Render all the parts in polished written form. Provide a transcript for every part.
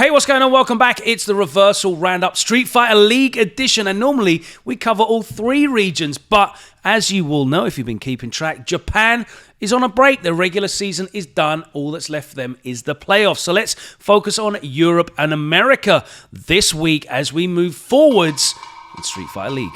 Hey, what's going on? Welcome back. It's the Reversal Roundup Street Fighter League edition, and normally we cover all three regions, but as you will know if you've been keeping track, Japan is on a break. The regular season is done. All that's left for them is the playoffs. So let's focus on Europe and America this week as we move forwards in Street Fighter League.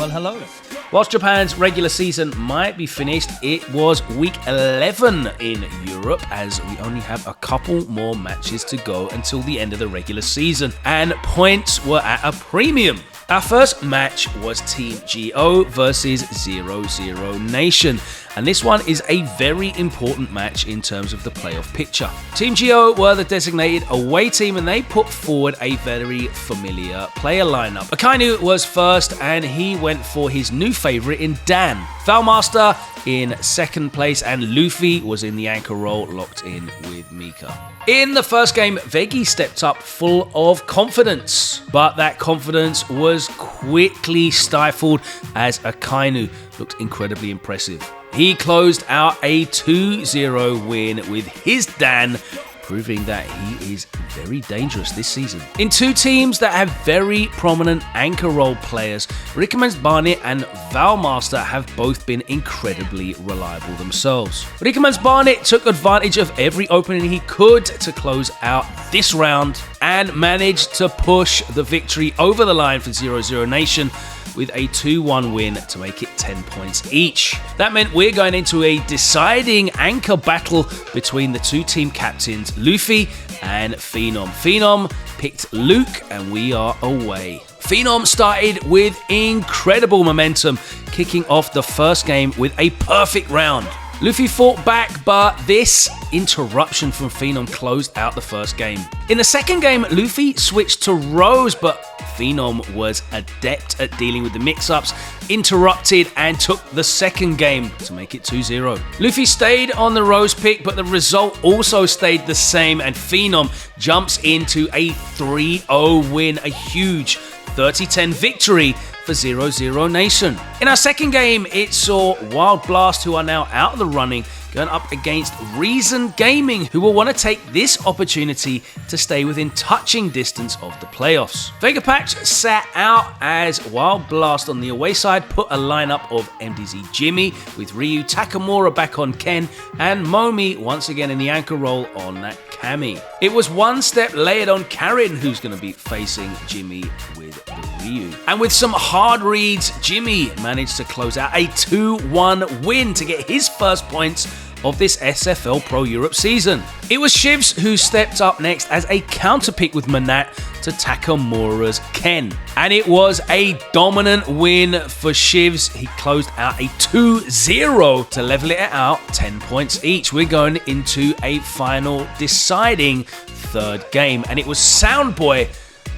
Well, hello. Whilst Japan's regular season might be finished, it was week 11 in Europe as we only have a couple more matches to go until the end of the regular season, and points were at a premium. Our first match was Team GO versus 00 Nation, and this one is a very important match in terms of the playoff picture. Team GO were the designated away team and they put forward a very familiar player lineup. Akainu was first and he went for his new favourite in Dan. Valmaster in second place and Luffy was in the anchor role, locked in with Mika. In the first game, Veggie stepped up full of confidence, but that confidence was quickly stifled as Akainu looked incredibly impressive. He closed out a 2-0 win with his Dan, proving that he is very dangerous this season. In two teams that have very prominent anchor role players, Rickomans Barnet and Valmaster have both been incredibly reliable themselves. Rickomans Barnet took advantage of every opening he could to close out this round and managed to push the victory over the line for 00 Nation with a 2-1 win to make it 10 points each. That meant we're going into a deciding anchor battle between the two team captains, Luffy and Phenom. Phenom picked Luke and we are away. Phenom started with incredible momentum, kicking off the first game with a perfect round. Luffy fought back, but this interruption from Phenom closed out the first game. In the second game, Luffy switched to Rose, but Phenom was adept at dealing with the mix-ups, interrupted and took the second game to make it 2-0. Luffy stayed on the Rose pick, but the result also stayed the same and Phenom jumps into a 3-0 win, a huge 30-10 victory for 00 Nation. In our second game, it saw Wild Blast, who are now out of the running, going up against Reason Gaming, who will want to take this opportunity to stay within touching distance of the playoffs. Vega Patch sat out as Wild Blast on the away side put a lineup of MDZ Jimmy with Ryu Takamura back on Ken and Momi once again in the anchor role on that Kami. It was one step layered on Karin, who's going to be facing Jimmy with the Ryu. And with some hard reads, Jimmy managed to close out a 2-1 win to get his first points of this SFL Pro Europe season. It was Shivs who stepped up next as a counterpick with Manat to Takamura's Ken. And it was a dominant win for Shivs. He closed out a 2-0 to level it out 10 points each. We're going into a final deciding third game, and it was Soundboy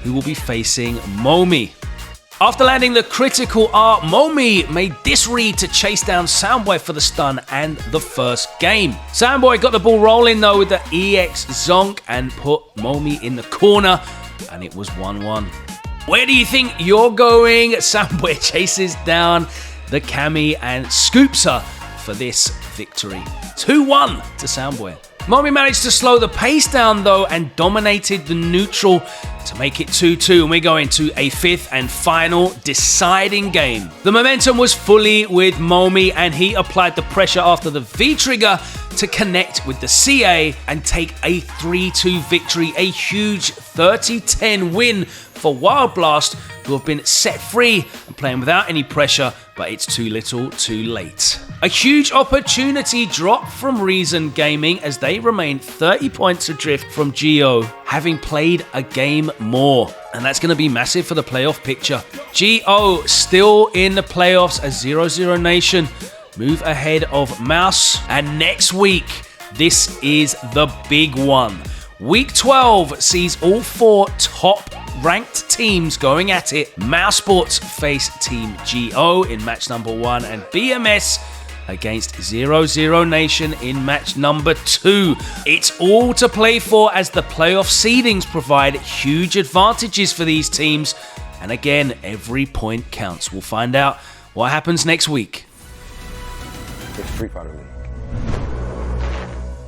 who will be facing Momi. After landing the critical R, Momi made this read to chase down Soundboy for the stun and the first game. Soundboy got the ball rolling though with the EX Zonk and put Momi in the corner, and it was 1-1. Where do you think you're going? Soundboy chases down the Kami and scoops her for this victory. 2-1 to Soundboy. Momi managed to slow the pace down though and dominated the neutral to make it 2-2, and we're going to a fifth and final deciding game. The momentum was fully with Momi and he applied the pressure after the V-trigger to connect with the CA and take a 3-2 victory, a huge 30-10 win for Wild Blast, who have been set free and playing without any pressure, but it's too little too late. A huge opportunity dropped from Reason Gaming as they remain 30 points adrift from GO, having played a game more. And that's going to be massive for the playoff picture. GO still in the playoffs as 00 Nation move ahead of Mouse. And next week, this is the big one. Week 12 sees all four top-ranked teams going at it. Mouse Sports face Team GO in match number 1 and BMS against 00 Nation in match number 2. It's all to play for as the playoff seedings provide huge advantages for these teams, And again, every point counts. We'll find out what happens next week. It's Street Fighter League.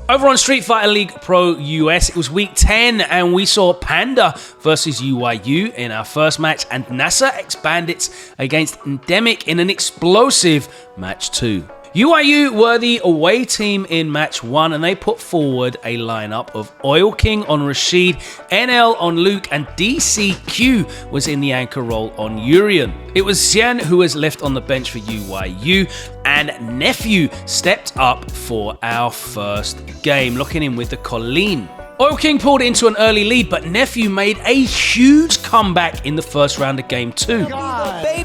Over on Street Fighter League Pro US, it was week 10 and we saw Panda versus UYU in our first match and NASA X Bandits against Endemic in an explosive match 2. UYU were the away team in match 1 and they put forward a lineup of Oil King on Rashid, NL on Luke, and DCQ was in the anchor role on Urian. It was Xian who was left on the bench for UYU, and Nephew stepped up for our first game, locking in with the Colleen. Oil King pulled into an early lead, but Nephew made a huge comeback in the first round of game 2.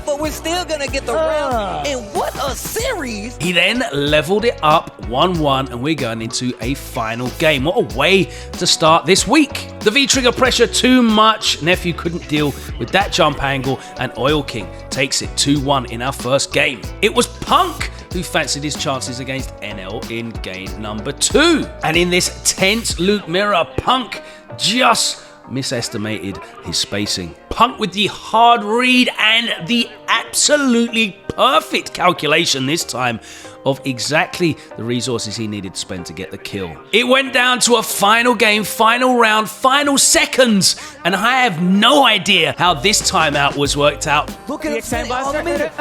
But we're still gonna get the round, and what a series! He then leveled it up 1-1, and we're going into a final game. What a way to start this week. The V-trigger pressure too much. Nephew couldn't deal with that jump angle, and Oil King takes it 2-1 in our first game. It was Punk who fancied his chances against NL in game number 2. And in this tense Luke mirror, Punk just misestimated his spacing. Punk with the hard read and the absolutely perfect calculation this time of exactly the resources he needed to spend to get the kill. It went down to a final game, final round, final seconds, and I have no idea how this timeout was worked out. Look at him on the minute.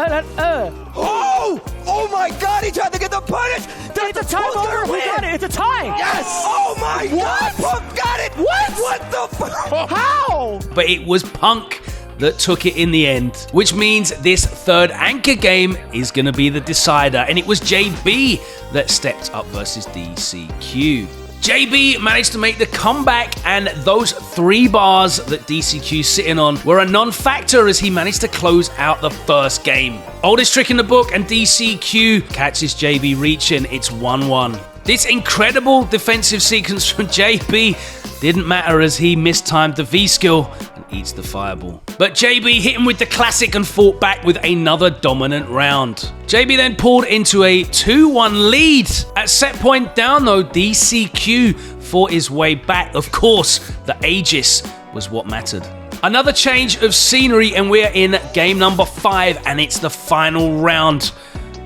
Oh my God, he tried to get the punish. It's a time over. We got it. It's a tie. Yes. Oh my God, Punk got it. What the fuck? How? But it was Punk that took it in the end, which means this third anchor game is going to be the decider, and it was JB that stepped up versus DCQ. JB managed to make the comeback, and those 3 bars that DCQ's sitting on were a non-factor as he managed to close out the first game. Oldest trick in the book, and DCQ catches JB reaching. It's 1-1. This incredible defensive sequence from JB didn't matter as he mistimed the V-skill and eats the fireball. But JB hit him with the classic and fought back with another dominant round. JB then pulled into a 2-1 lead. At set point down though, DCQ fought his way back. Of course, the Aegis was what mattered. Another change of scenery and we're in game number 5 and it's the final round.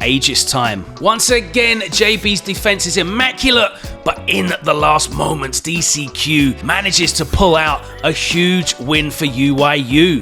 Aegis time. Once again, JB's defense is immaculate, but in the last moments, DCQ manages to pull out a huge win for UYU.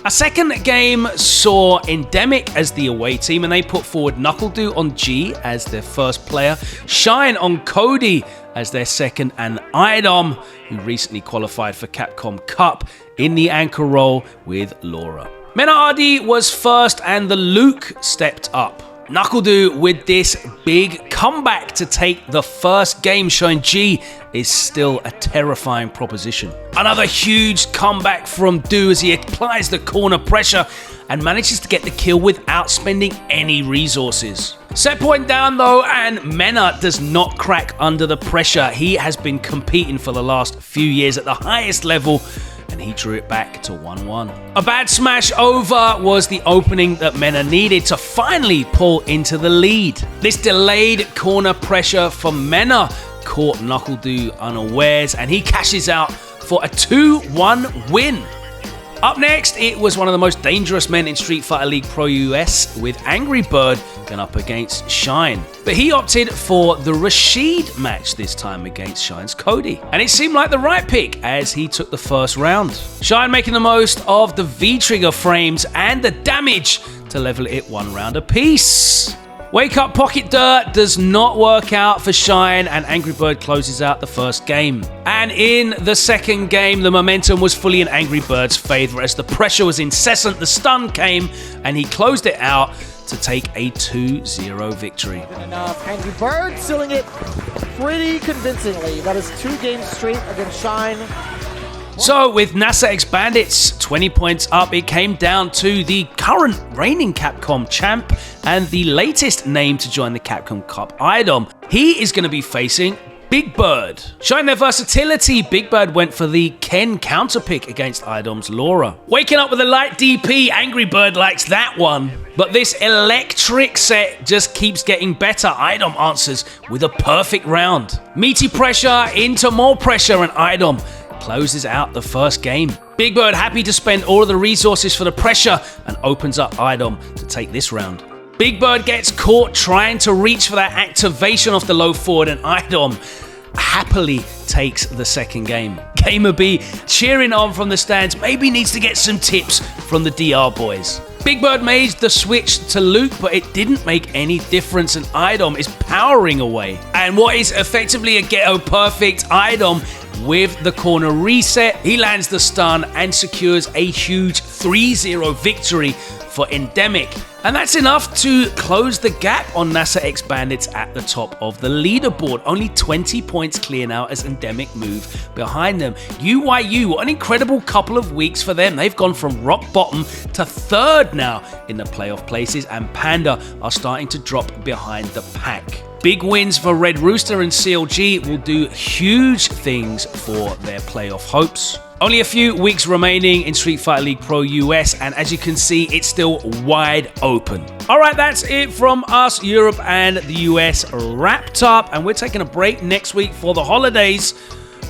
A second game saw Endemic as the away team, and they put forward NuckleDo on G as their first player, Shine on Cody as their second, and Idom, who recently qualified for Capcom Cup, in the anchor role with Laura. Menardi was first, and the Luke stepped up. NuckleDo with this big comeback to take the first game, showing G is still a terrifying proposition. Another huge comeback from Do as he applies the corner pressure and manages to get the kill without spending any resources. Set point down though, and Mena does not crack under the pressure. He has been competing for the last few years at the highest level, and he drew it back to 1-1. A bad smash over was the opening that Mena needed to finally pull into the lead. This delayed corner pressure from Mena caught NuckleDo unawares, and he cashes out for a 2-1 win. Up next, it was one of the most dangerous men in Street Fighter League Pro US, with Angry Bird going up against Shine. But he opted for the Rashid match this time against Shine's Cody. And it seemed like the right pick as he took the first round. Shine making the most of the V-trigger frames and the damage to level it 1 round apiece. Wake Up Pocket Dirt does not work out for Shine, and Angry Bird closes out the first game. And in the second game, the momentum was fully in Angry Bird's favor as the pressure was incessant, the stun came, and he closed it out to take a 2-0 victory. Enough. Angry Bird sealing it pretty convincingly. That is 2 games straight against Shine. So with NASA X Bandits 20 points up, it came down to the current reigning Capcom champ and the latest name to join the Capcom Cup, Idom. He is going to be facing Big Bird. Showing their versatility, Big Bird went for the Ken counterpick against Idom's Laura. Waking up with a light DP, Angry Bird likes that one. But this electric set just keeps getting better. Idom answers with a perfect round. Meaty pressure into more pressure, and Idom closes out the first game. Big Bird happy to spend all of the resources for the pressure and opens up IDOM to take this round. Big Bird gets caught trying to reach for that activation off the low forward, and IDOM happily takes the second game. Gamer B cheering on from the stands, maybe needs to get some tips from the DR boys. Big Bird made the switch to Luke, but it didn't make any difference, and IDOM is powering away. And what is effectively a ghetto perfect, IDOM with the corner reset, he lands the stun and secures a huge 3-0 victory for Endemic. And that's enough to close the gap on NASA X Bandits at the top of the leaderboard. Only 20 points clear now as Endemic move behind them. UYU, what an incredible couple of weeks for them. They've gone from rock bottom to third now in the playoff places, and Panda are starting to drop behind the pack. Big wins for Red Rooster and CLG will do huge things for their playoff hopes. Only a few weeks remaining in Street Fighter League Pro US, and as you can see, it's still wide open. All right, that's it from us. Europe and the US wrapped up, and we're taking a break next week for the holidays.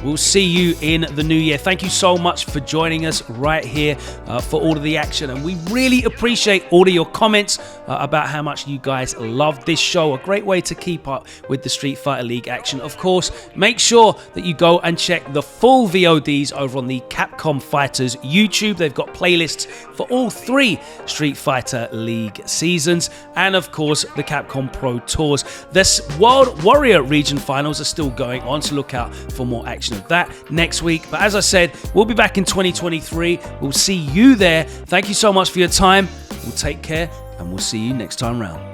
We'll see you in the new year. Thank you so much for joining us right here for all of the action. And we really appreciate all of your comments about how much you guys love this show. A great way to keep up with the Street Fighter League action. Of course, make sure that you go and check the full VODs over on the Capcom Fighters YouTube. They've got playlists for all 3 Street Fighter League seasons. And of course, the Capcom Pro Tours. The World Warrior Region Finals are still going on, so look out for more action of that next week. But as I said, we'll be back in 2023. We'll see you there. Thank you so much for your time. We'll take care, and we'll see you next time round.